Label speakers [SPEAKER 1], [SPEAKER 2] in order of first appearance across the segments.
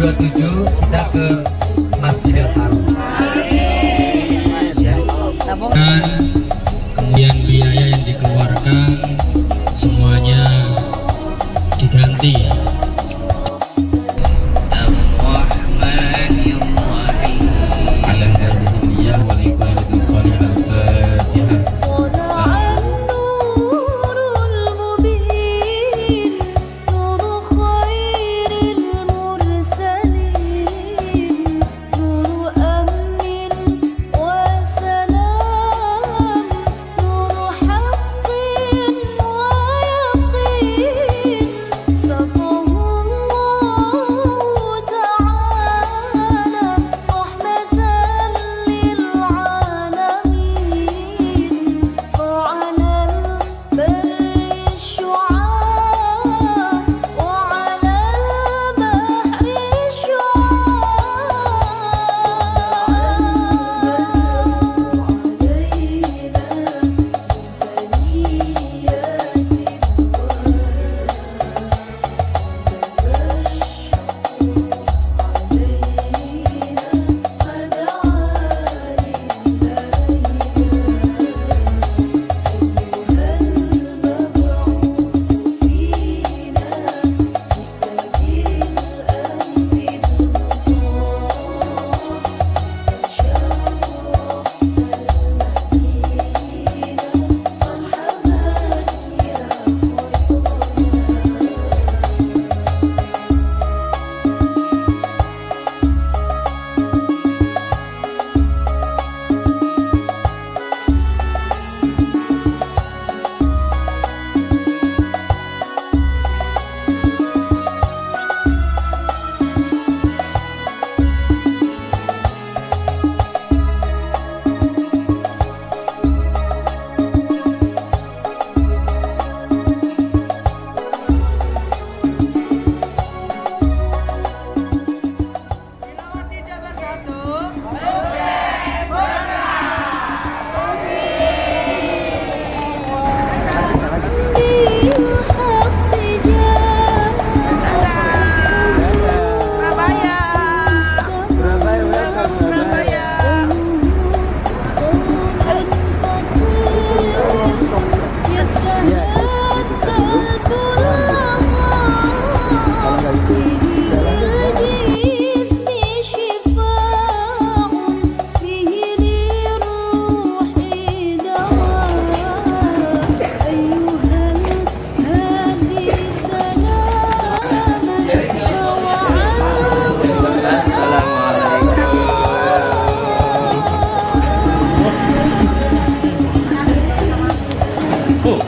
[SPEAKER 1] 2027 kita ke Masjidil Haram. Ya. Dan kemudian biaya yang dikeluarkan semuanya diganti ya.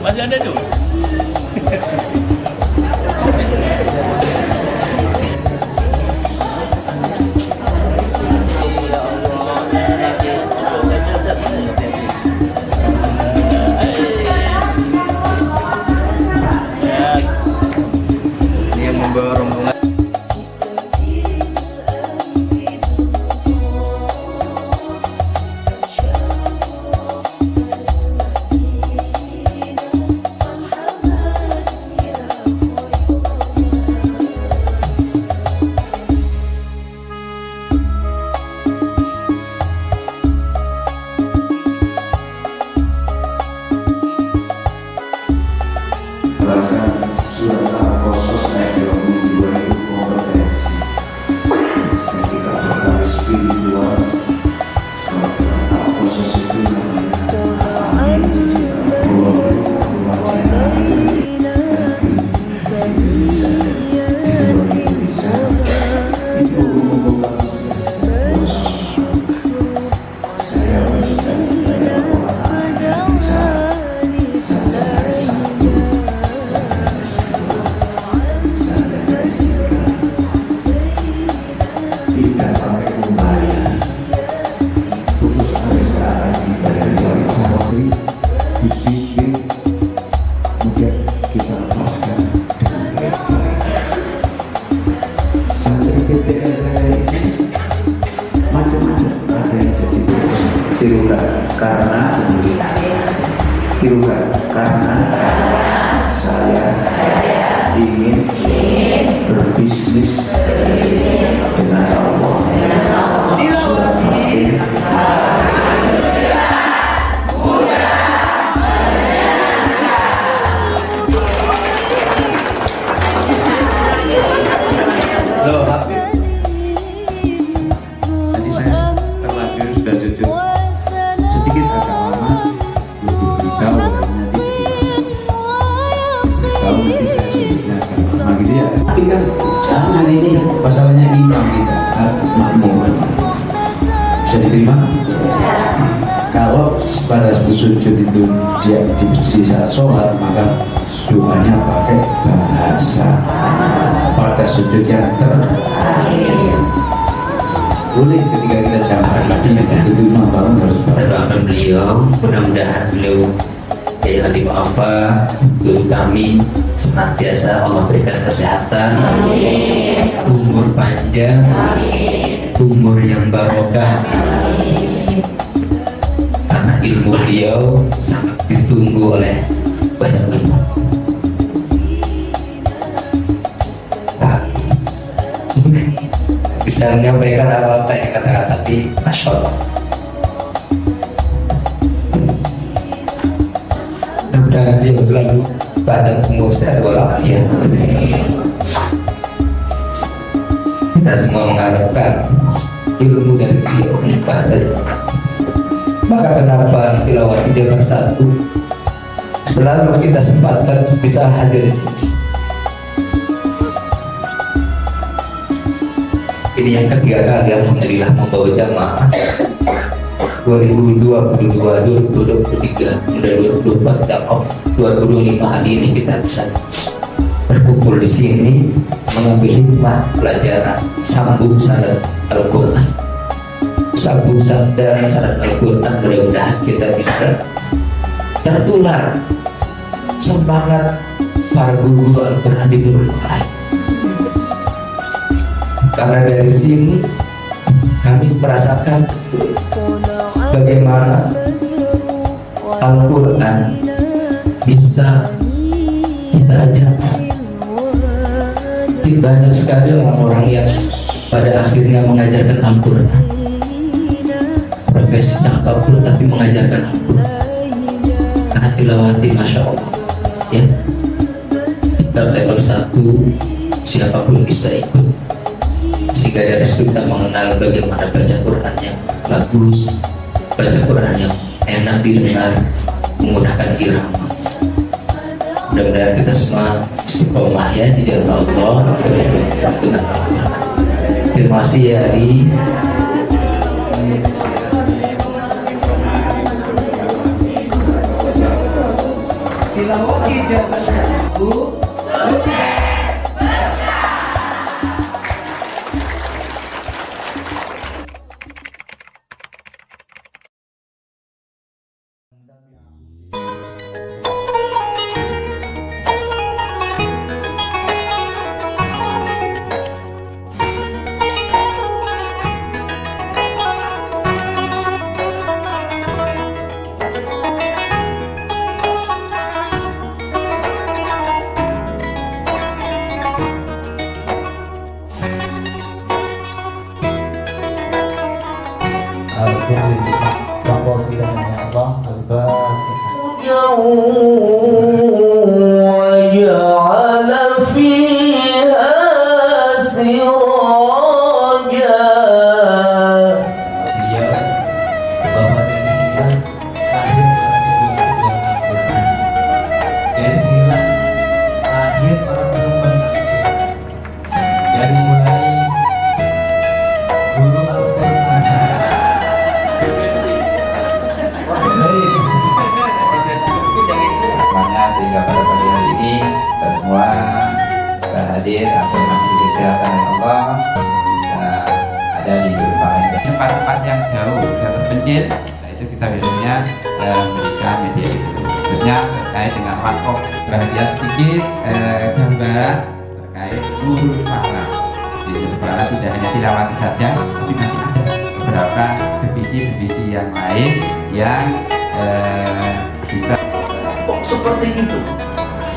[SPEAKER 2] Masih ada tuh. Dia membawa rombongan.
[SPEAKER 3] Surat Al-Qasas ayat 22 itu kompetensi ketika total spiritual. Surat Al-Qasas itu karena saya ingin berbisnis tahu nanti saya sujudnya akan lama gitu ya. Tapi kan jangan ini masalahnya imam kita, makmum. Bisa diterima? Kalau pada sujud itu dia di saat sholat, maka doanya pakai bahasa pada sujud yang terakhir. Boleh ketika kita jamaah, tapi itu imam bangun harus
[SPEAKER 2] Kita doakan beliau, mudah-mudahan beliau yang dimaafkan, guru kami senantiasa Allah berikan kesehatan, umur panjang, umur yang barokah, karena ilmu beliau sangat ditunggu oleh banyak umat. Bisa menyampaikan apa-apa yang kata-kata, tapi Masya Allah, mudah-mudahan dia selalu badan umur sehat walafiat. Kita semua mengharapkan ilmu dari beliau ibadah. Maka kenapa tilawah 3/1 selalu kita sempatkan bisa hadir di sini. Ini yang ketiga kali alhamdulillah membawa jamaah 2022, 2023, mudah 2024 dan off 2025 hari ini kita bisa berkumpul di sini mengambil hikmah pelajaran sambung sanad Al-Quran. Sambung sanad Al-Quran, mudah-mudahan kita bisa tertular semangat para guru Al-Quran di dunia lain. Karena dari sini kami merasakan bagaimana Al-Quran bisa kita ajarkan. Banyak sekali orang-orang yang pada akhirnya mengajarkan Al-Quran, profesinya apapun tapi mengajarkan Al-Quran karena tilawati Masya Allah ya. Kita level 1 siapapun bisa ikut, sehingga dari situ kita mengenal bagaimana baca Quran yang bagus, baca Quran yang enak didengar menggunakan irama. Mudah-mudahan kita semua istiqomah ya di jalan Allah dengan Al-Quran. Terima kasih ya Ari.
[SPEAKER 4] وجعل فيها سراجا.
[SPEAKER 2] Beliau bahwa dari sinilah lahir para penerbang dari mulai guru Al-Quran.
[SPEAKER 5] Semuanya sehingga pada pagi hari ini kita semua hadir atau masih dikesehatan oleh Allah, kita ada di tempat-tempat yang jauh dan terpencil. Nah, itu kita biasanya memberikan media itu, khususnya terkait dengan wakaf. Bahagia sedikit gambaran terkait guru pahala. Di pahala tidak hanya tilawati saja, tapi masih ada beberapa divisi-divisi yang lain yang bisa.
[SPEAKER 4] Kok seperti itu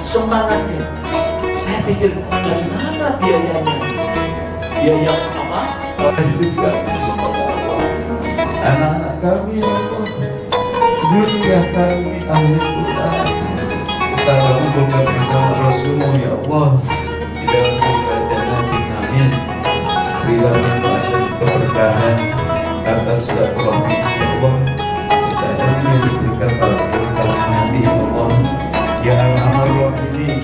[SPEAKER 4] semangatnya? Saya pikir dari mana biayanya? Biaya apa?
[SPEAKER 3] juga semoga anak-anak kami ya Allah, dunia kami ahli Quran, kita kumpulkan bersama Rasulullah ya Allah di dalam kerajaan Nabi. Amin. Berilah keberkahan atas silaturahmi ya Allah, kita ilmu yang diberikan para ulama Nabi ya Allah, ya Arhamar Rahimin,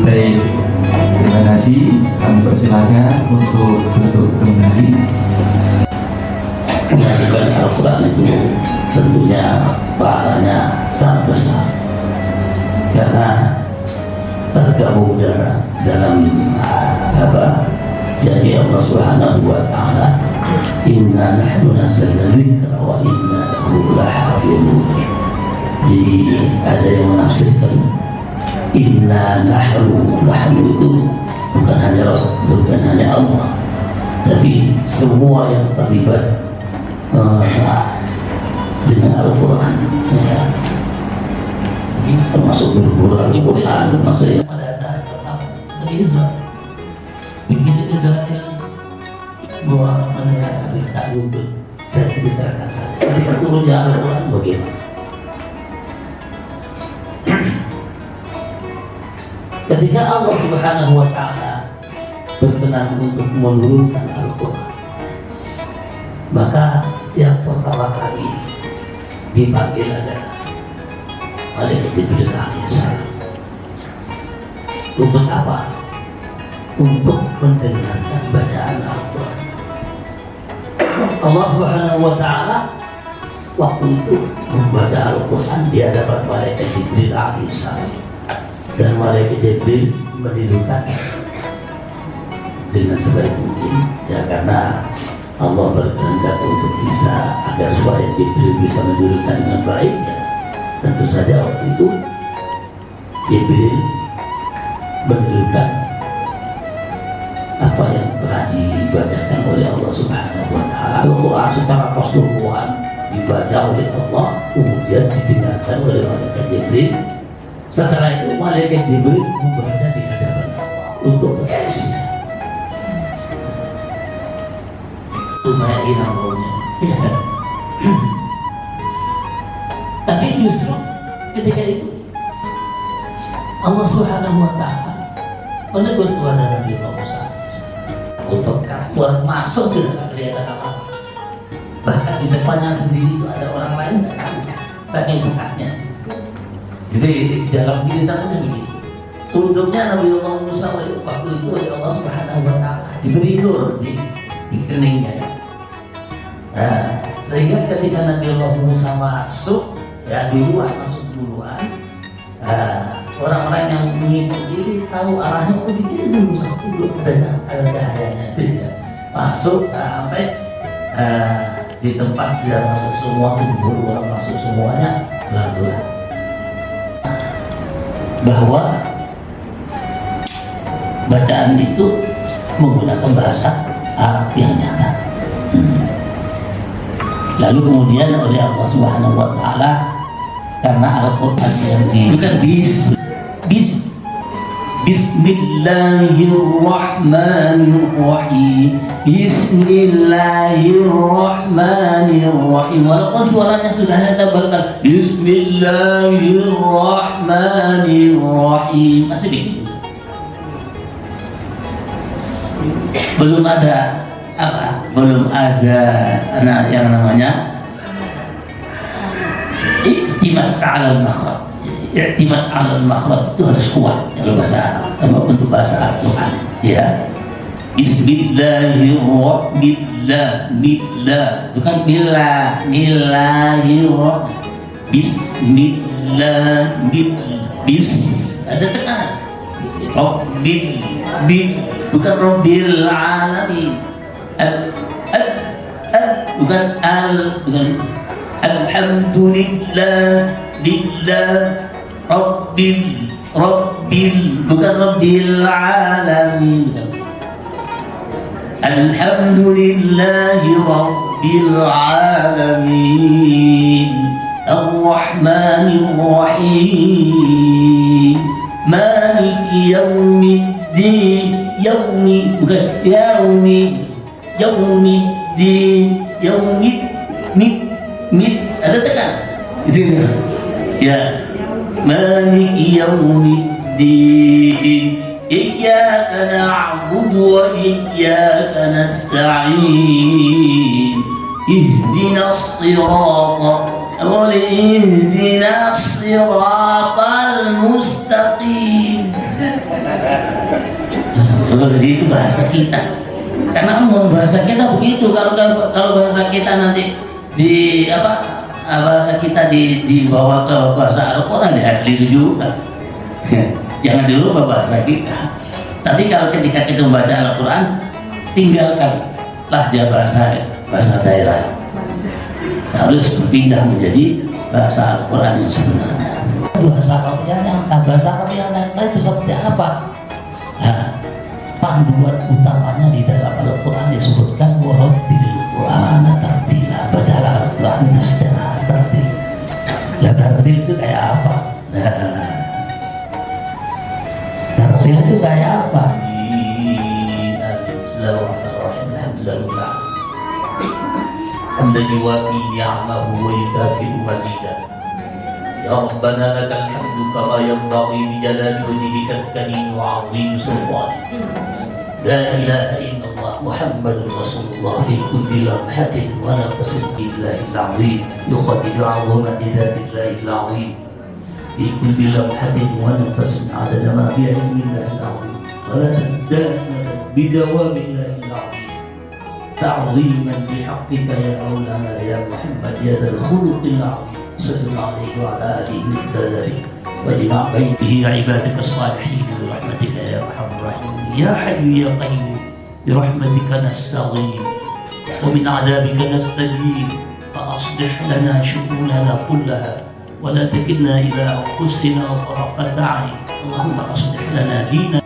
[SPEAKER 5] Baik, terima kasih. Kami persilakan untuk duduk kembali.
[SPEAKER 6] Mengajarkan Al-Quran itu tentunya pahalanya sangat besar karena tergabung dalam janji Allah Subhanahu wa Ta'ala, inna nahnu nazzalna dzikra wa inna lahu lahafizun. Jadi ada yang menafsirkan inna nahnu itu bukan hanya Allah, tapi semua yang terlibat dengan Al-Quran, ya. Termasuk guru Al-Quran, termasuk yang pada Nabi Israel. Begitu Israel bahwa mendengar berita itu, saya ceritakan saja. Ketika turunnya Al-Quran bagaimana? Ketika Allah Subhanahu wa Ta'ala berkenan untuk menurunkan Al-Quran, maka yang pertama kali dipanggil adalah malaikat Jibril alaihissalam. Untuk apa? Untuk mendengarkan bacaan Al-Quran. Allah Subhanahu wa Ta'ala waktu itu membaca Al-Quran di hadapan malaikat Jibril alaihissalam, dan malaikat Jibril menirukan dengan sebaik mungkin, ya, karena Allah berkehendak untuk bisa agar supaya Jibril bisa menirukan dengan baik, ya. Tentu saja waktu itu Jibril menirukan apa yang telah dibacakan oleh Allah Subhanahu wa Ta'ala. Al-Quran secara keseluruhan dibaca oleh Allah, kemudian didengarkan oleh malaikat Jibril. Setelah itu malaikat Jibril membaca di hadapan Allah untuk berkasih. Lumayan namanya. Tapi justru ketika itu Allah Subhanahu wa Ta'ala menegur kepada Nabi Musa untuk orang masuk sudah tak kelihatan apa-apa. Bahkan di depannya sendiri itu ada orang lain tak tahu, saking dekatnya. Jadi dalam ceritanya begini, tunduknya Nabi Musa waktu itu oleh Allah Subhanahu wa Ta'ala diberi nur di keningnya. Nah, sehingga ketika Nabi Musa masuk, ya masuk duluan, orang-orang yang mengikuti tahu arahnya, oh di sini dulu satu belum ada cahayanya itu, ya. Masuk sampai di tempat dia masuk semua, kubur orang masuk semuanya, lalu bahwa bacaan itu menggunakan bahasa Arab yang nyata. Lalu kemudian oleh Allah Subhanahu wa Ta'ala, karena Al-Quran yang bukan Bismillahirrahmanirrahim. Bismillahirrahmanirrahim. Walaupun suaranya sudah saya tebalkan, Bismillahirrahmanirrahim, masih begitu. Belum ada apa? Belum ada yang namanya i'timad 'ala al-makhraj. I'timad 'ala al-makhraj itu harus kuat kalau bahasa Arab. untuk bahasa Al-Quran ya. Bismillahirrahmanirrahim, bukan Bismillah, bis ada tekanan. Bukan Rabbil alamin. Bukan Alhamdulillah, bukan Rabbil alamin. Alhamdulillahi Rabbil alamin, Ar-Rahmanir Rahim, Maliki Yaumiddin, bukan Yaumiddin, ada tekan itu ya. Maliki Yaumiddin, Iyyaka na'budu wa iyyaka nasta'in, ihdinas siratal mustaqim. Jadi itu bahasa kita, karena umum bahasa kita begitu. Kalau bahasa kita nanti bahasa kita dibawa ke bahasa Al-Quran ya keliru juga. Jangan dirubah bahasa kita. Tapi kalau ketika kita membaca Al-Quran, tinggalkan lahja bahasa daerah. Harus berpindah menjadi bahasa Al-Quran yang sebenarnya. Bahasa Arab yang lain itu seperti apa? Nah, panduan utamanya di dalam Al-Quran disebutkan warattilil Qur'ana tartila, bacalah Al-Quran itu secara tartil. Nah, tartil itu kayak apa? Tartil itu kayak apa? Hamdan yuwafi ni'amahu wa yukafi'u mazidah. Ya Rabbana lakal hamdu kama yanbaghi li jalali wajhikal karim wa 'azimi sultanik. La ilaha illallah Muhammadur Rasulullah fi kulli lamhatin wa nafsin billahil 'azim, yuqaddiru 'azamati dzatillahil 'azim. في كل لمحة ونفس عدد ما في علم الله العظيم، ولا تدائما بدوام الله العظيم، تعظيما بحقك يا مولانا يا محمد يا ذا الخلق العظيم. صلى الله عليه وعلى آله ذلك واجمع بيته عبادك الصالحين برحمتك يا أرحم الراحمين. يا حي يا قيوم برحمتك نستغيث ومن عذابك نستجيب، فأصلح لنا شؤوننا كلها ولا تكلنا إلى أنفسنا طرفة عين. اللهم أصلح لنا ديننا.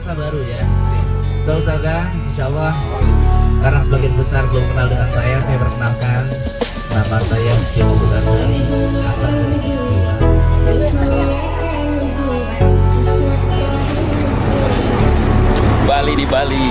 [SPEAKER 1] pemirsa baru ya. So Ustazah, insya Allah karena sebagian besar belum kenal dengan saya perkenalkan nama saya Syekh Ghazali Hasan
[SPEAKER 7] Bali di Bali.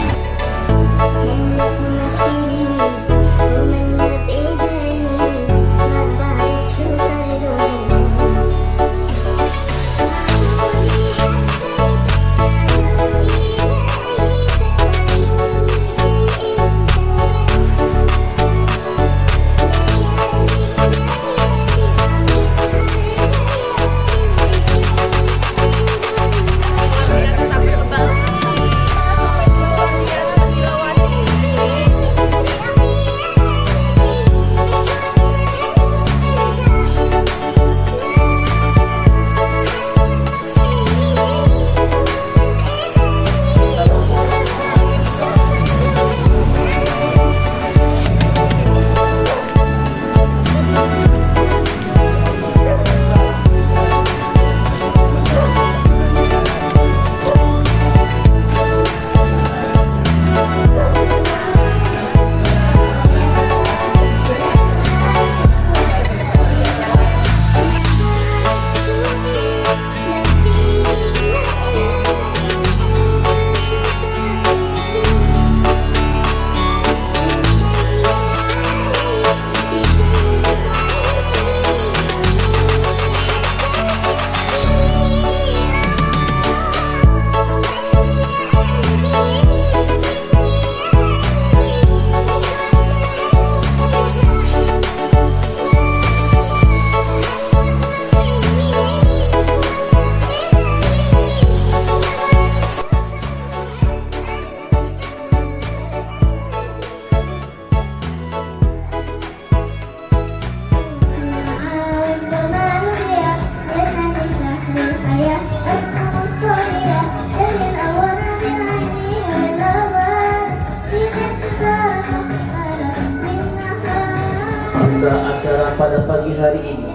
[SPEAKER 4] Acara pada pagi hari ini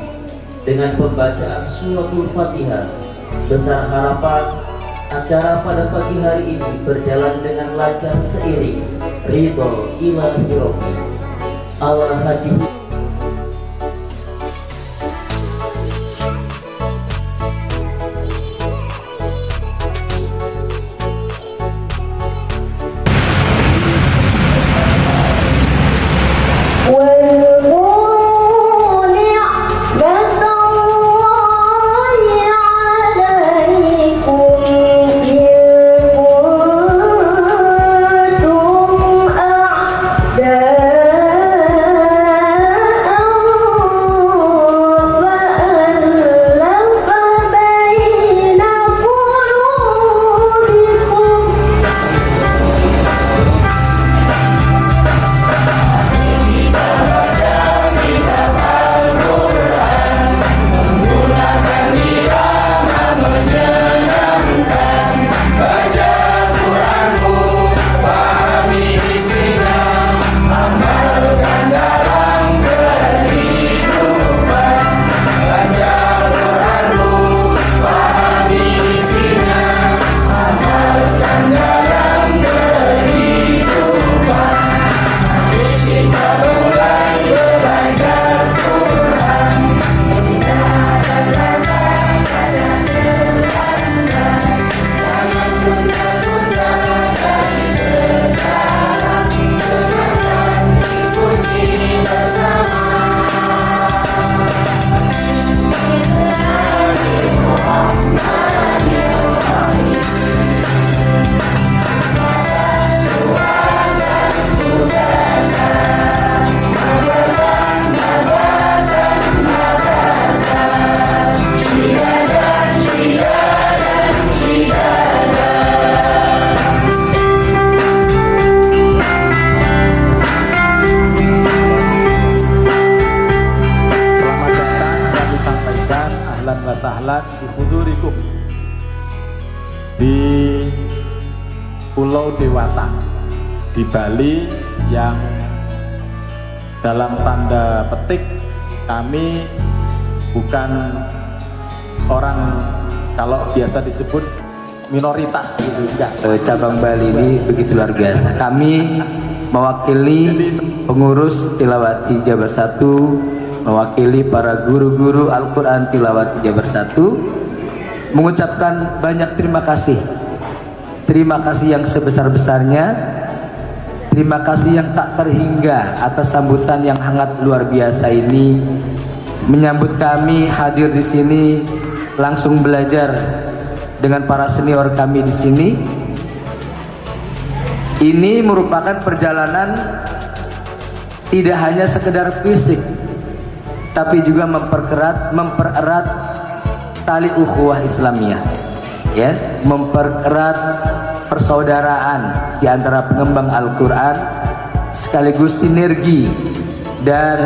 [SPEAKER 4] dengan pembacaan suratul Fatihah. Besar harapan acara pada pagi hari ini berjalan dengan lancar seiring ridho ilahi rabbi Allah hadi.
[SPEAKER 8] ahlan wa sahlan bihudurikum di Pulau Dewata di Bali, yang dalam tanda petik kami bukan orang kalau biasa disebut minoritas gitu ya.
[SPEAKER 2] Cabang Bali ini begitu luar biasa. Kami mewakili pengurus Tilawati Jabar 1, mewakili para guru-guru Al-Quran Tilawati Jabar 1, mengucapkan banyak terima kasih. Terima kasih yang sebesar-besarnya. Terima kasih yang tak terhingga atas sambutan yang hangat luar biasa ini. Menyambut kami hadir di sini, langsung belajar dengan para senior kami di sini. Ini merupakan perjalanan tidak hanya sekedar fisik, tapi juga mempererat tali ukhuwah Islamiyah, ya, mempererat persaudaraan di antara pengembang Al-Quran, sekaligus sinergi, dan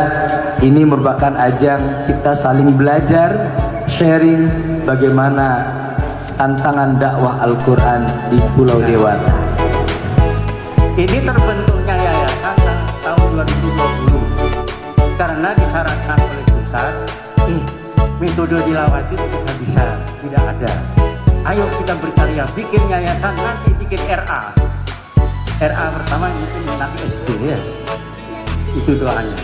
[SPEAKER 2] ini merupakan ajang kita saling belajar, sharing bagaimana tantangan dakwah Al-Quran di Pulau Dewata.
[SPEAKER 7] Ini terbentuknya yayasan tahun 2020 karena disyaratkan oleh pusat, metode tilawati bisa tidak ada. Ayo kita berkarya, bikin yayasan, nanti bikin RA pertama mungkin nanti SD ya, itu doanya.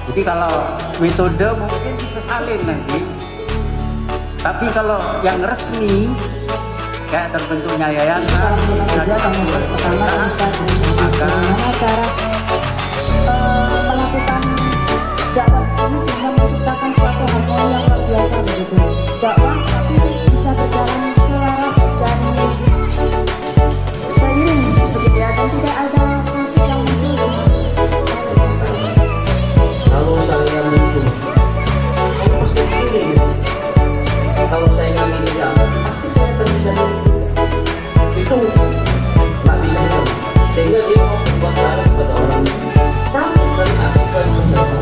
[SPEAKER 7] Jadi kalau metode mungkin bisa salin nanti, tapi kalau yang resmi kayak terbentuknya yayasan ada pengurus pemerintahan, maka
[SPEAKER 9] melakukan dakwah di sini sehingga menciptakan suatu harmoni yang luar biasa begitu. Dakwah tapi bisa berjalan selaras dan seiring begitu ya, dan tidak ada konflik yang muncul.
[SPEAKER 4] Kalau saya minum, pasti pilih. Kalau saya nggak minum jangan, pasti saya tak bisa minum. Itu nggak bisa minum. Sehingga dia mau membuat salah kepada orang. Tapi kan aku kan bersama.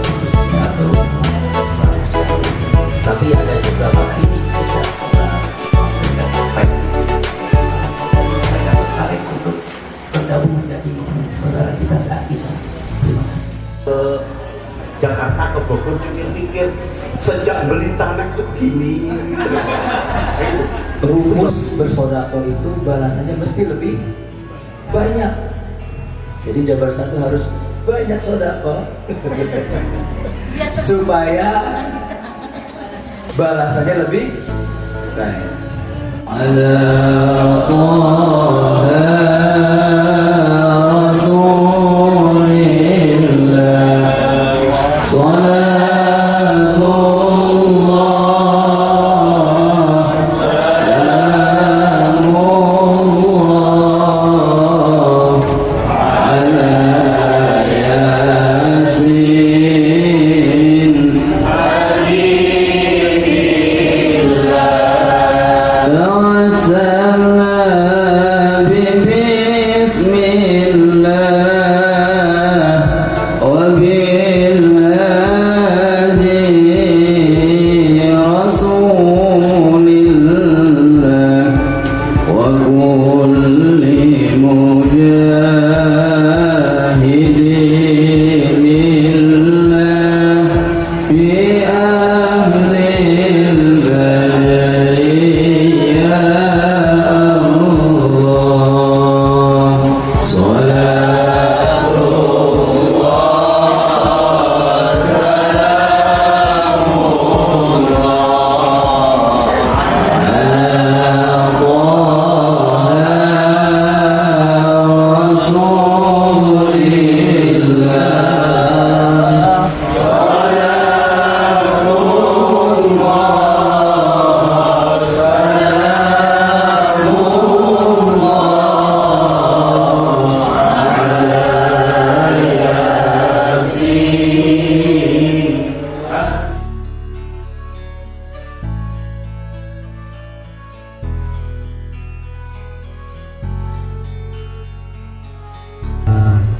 [SPEAKER 4] Tapi ada juga ini bisa orang baik. Saya tertarik untuk bergabung menjadi saudara kita saat ini. Terima kasih.
[SPEAKER 3] Jakarta ke Bogor pikir-pikir sejak beli tanah itu gini.
[SPEAKER 2] Rumus bersedekah itu balasannya mesti lebih banyak. Jadi Jabar 1 harus banyak sedekah supaya balasannya lebih baik.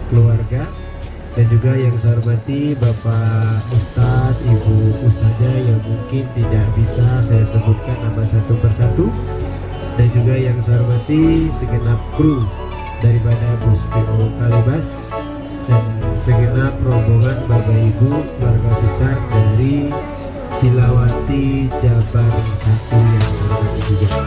[SPEAKER 10] Keluarga dan juga yang saya hormati Bapak Ustadz, Ibu Ustadzah yang mungkin tidak bisa saya sebutkan nama satu persatu, dan juga yang saya hormati segenap kru daripada Bus Bimo Kalibas dan segenap rombongan Bapak Ibu keluarga besar dari Tilawati Jabar 1 yang saya hormati juga.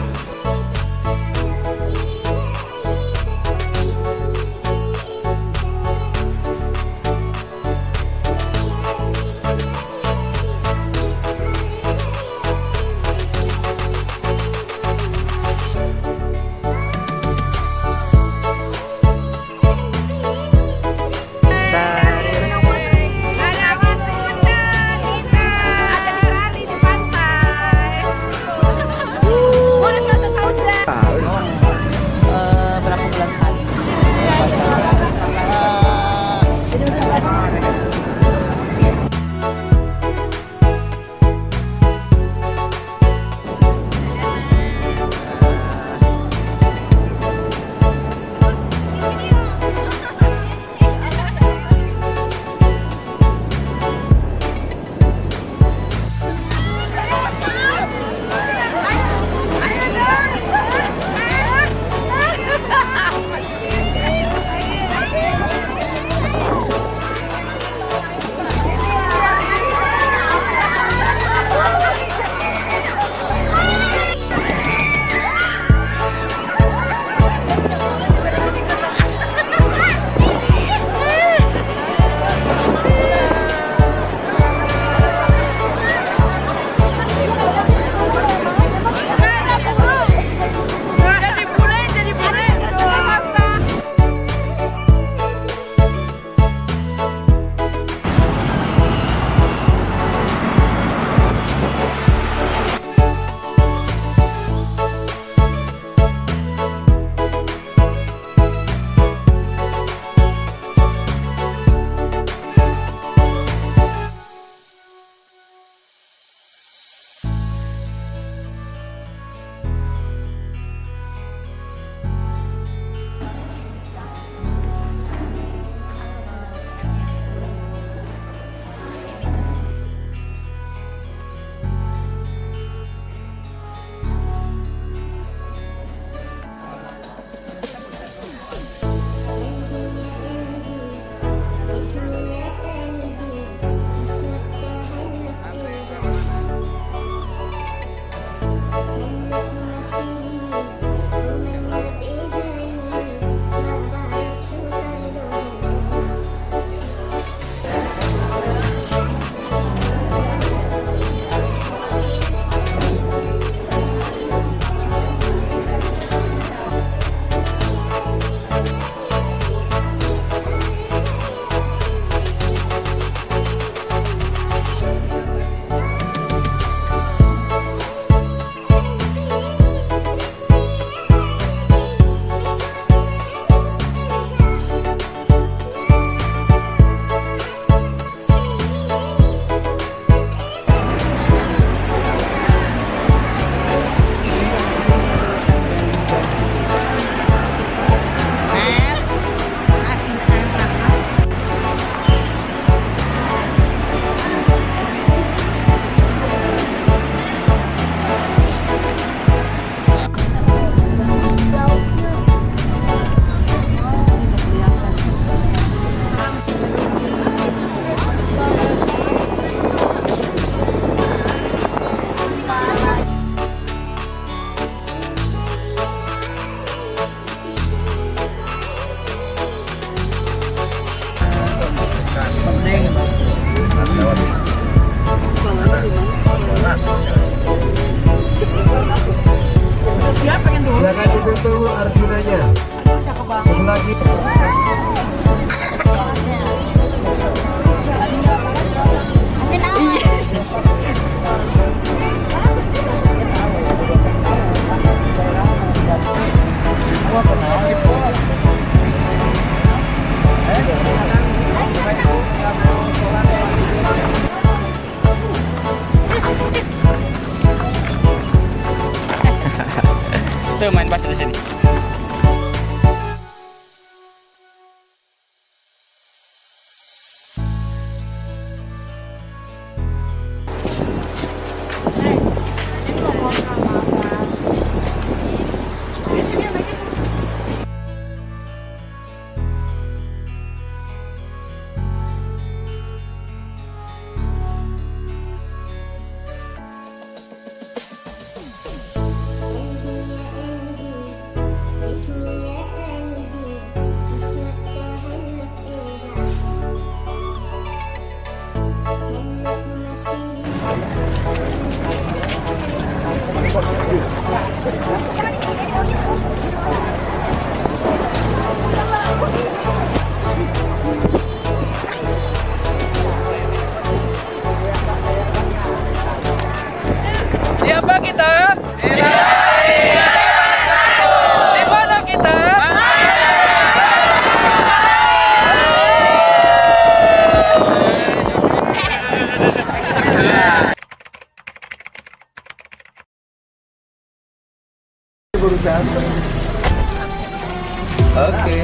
[SPEAKER 10] nanya. Satu lagi.
[SPEAKER 11] Tuh main pas di sini.
[SPEAKER 12] Siapa kita? Di mana kita?
[SPEAKER 5] Oke.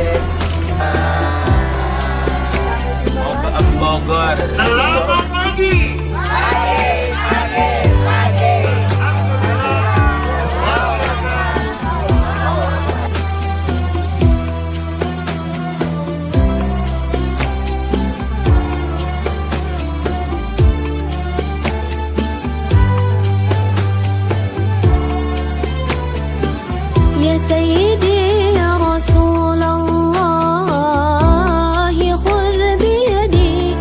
[SPEAKER 5] Bogor.
[SPEAKER 12] Selamat pagi.
[SPEAKER 13] يا سيدي يا رسول الله خذ بيدي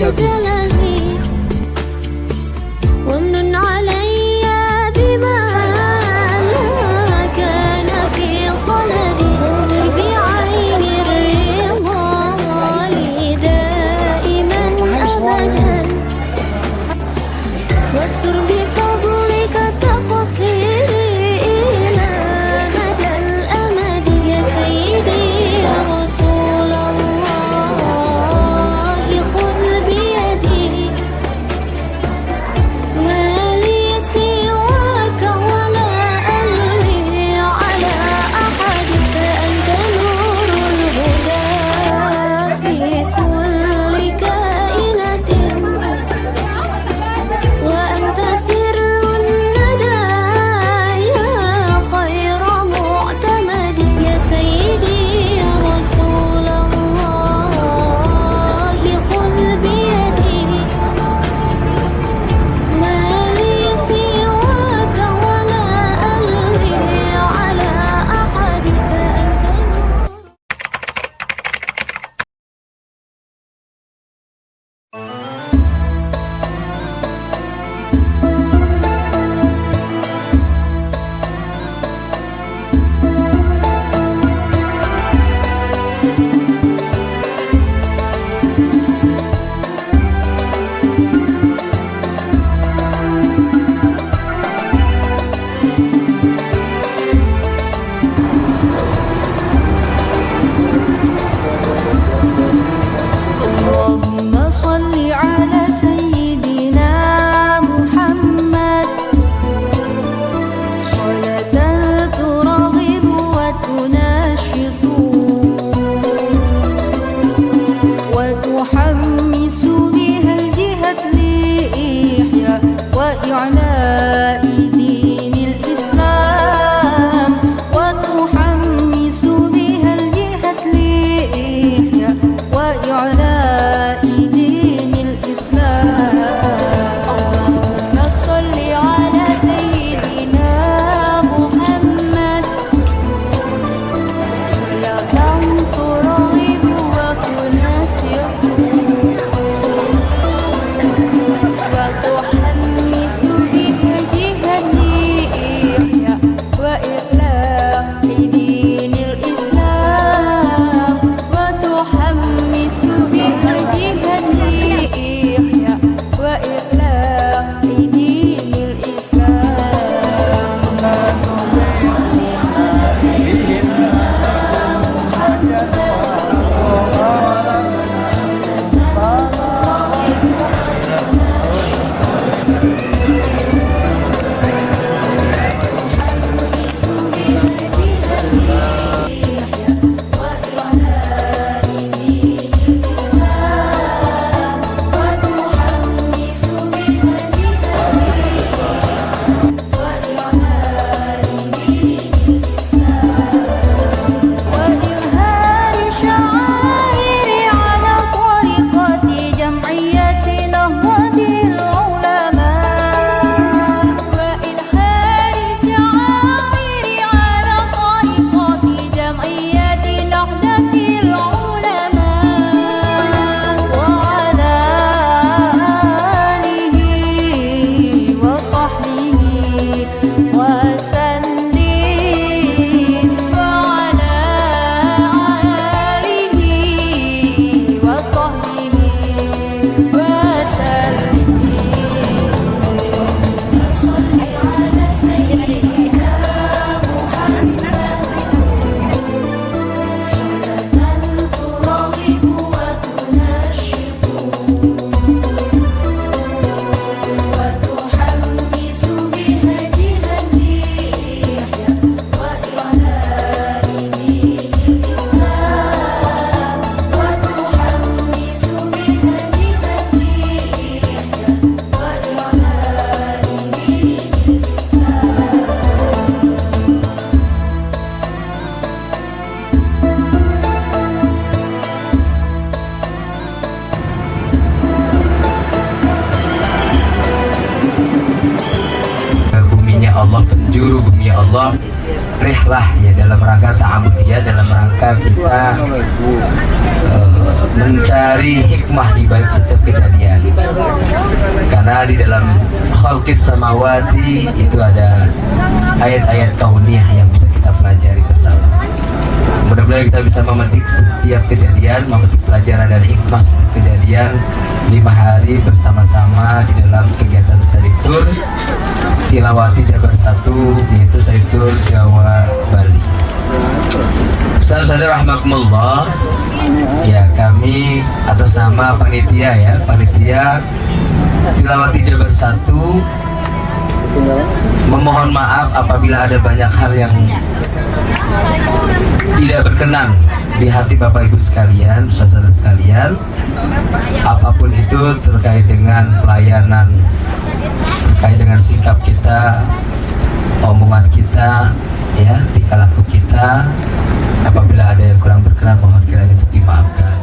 [SPEAKER 13] زلهي ومن علي بما لا كان في خلدي انظر بعين الرضا لي دائما أبدا واستر بفضلك تقصيري إلى مدى الأمد يا سيدي يا رسول الله خذ بيدي ما لي سواك ولا ألوي على أحد فأنت نور الهدى في كل كائنة وأنت سر الندى يا خير معتمد يا سيدي يا رسول الله خذ بيدي ما لي سواك ولا ألوي على أحد فأنت نور اللهم صل على سيدنا محمد صلاة ترغب وتناشط وتحمس بها الجهة لإحياء وإعلاء دين الإسلام وتحمس بها الجهة لإحياء وإعلاء دين الإسلام اللهم صل على سيدنا محمد صلاة ترغب وتناسق وتحمس بها جهة إحياء وإطلاق دين الإسلام وتحمس بها جهة إحياء وإطلاق دين الإسلام اللهم صل على سيدنا محمد وإظهار شعائر على طريقة جمعية نهضة العلماء وإظهار شعائر على طريقة جمعية نهضة العلماء وعلى آله وصحبه وسلم وعلى آله وصحبه وسلم صل على سيدنا محمد صلاة ترغب وتناشط وتحمس بها جهة إحياء وإعلاء دين الإسلام وتحمس بها جهة
[SPEAKER 5] Buminya Allah, penjuru bumi Allah. rihlah ya, dalam rangka ta'amudiyah, dalam rangka kita mencari hikmah di balik setiap kejadian. Karena di dalam khalqis samawati itu ada ayat-ayat kauniyah yang bisa kita pelajari bersama. Mudah-mudahan kita bisa memetik setiap kejadian, memetik pelajaran dan hikmah setiap kejadian 5 hari bersama-sama di dalam kegiatan study tour Tilawati Jabar 1, yaitu study tour Jawa Bali. Saudara rahmatullah, ya kami atas nama panitia ya, panitia Tilawati Jabar 1 memohon maaf apabila ada banyak hal yang tidak berkenan di hati Bapak Ibu sekalian, saudara sekalian, apapun itu terkait dengan pelayanan, terkait dengan sikap kita, omongan kita, ya, tingkah laku kita. Apabila ada yang kurang berkenan, mohon kiranya dimaafkan.